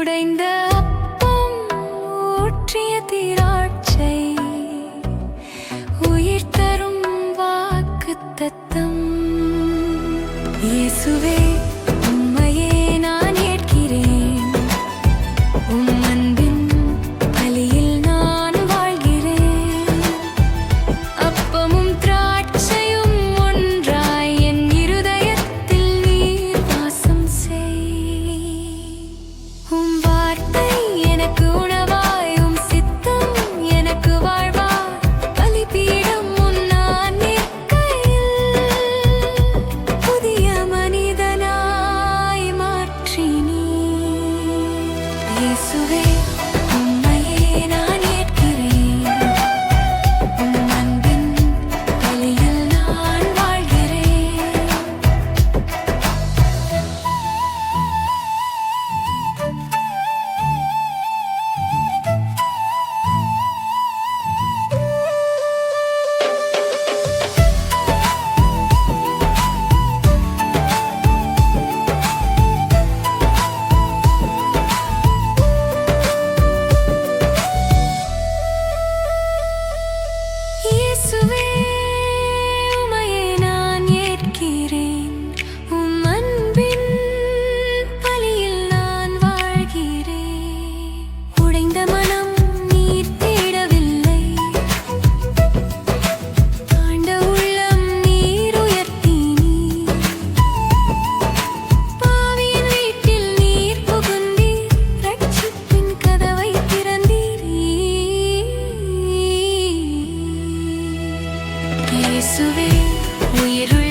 உடைந்த அப்பம் ஊற்றிய திராட்சை உயிர் தரும் வாக்குத்தத்தம் இயேசுவே உம்மையே நான் ஏற்கிறேன் உம் அன்பின் பலியில் நான் வாழ்கிறேன் அப்பமும் திராட்சையும் ஒன்றாய் என் இருதயத்தில் நீர் வாசம் செய் உம் வார்த்தை எனக்கு உணவாய் உம் சித்தம் எனக்கு வாழ்வாய் பலிபீடம் முன் நான் நிற்கையில் புதிய மனிதனாய் மாற்றினீர் இயேசுவே உம்மையே நான் ஏற்கிறேன் உம் அன்பின் பலியில் நான் வாழ்கிறேன் இயேசுவே உம்மையே நான் ஏற்கிறேன் உம் அன்பின் பலியில் நான் வாழ்கிறேன் உடைந்த மனம் நீர் தேடவில்லை ஆண்ட உள்ளம் நீர் உயர்த்தினீர் பாவியின் வீட்டில் நீர் புகுந்தீர் ரட்சிப்பின் கதவை திறந்தீர் இயேசுவே உயிருள்ள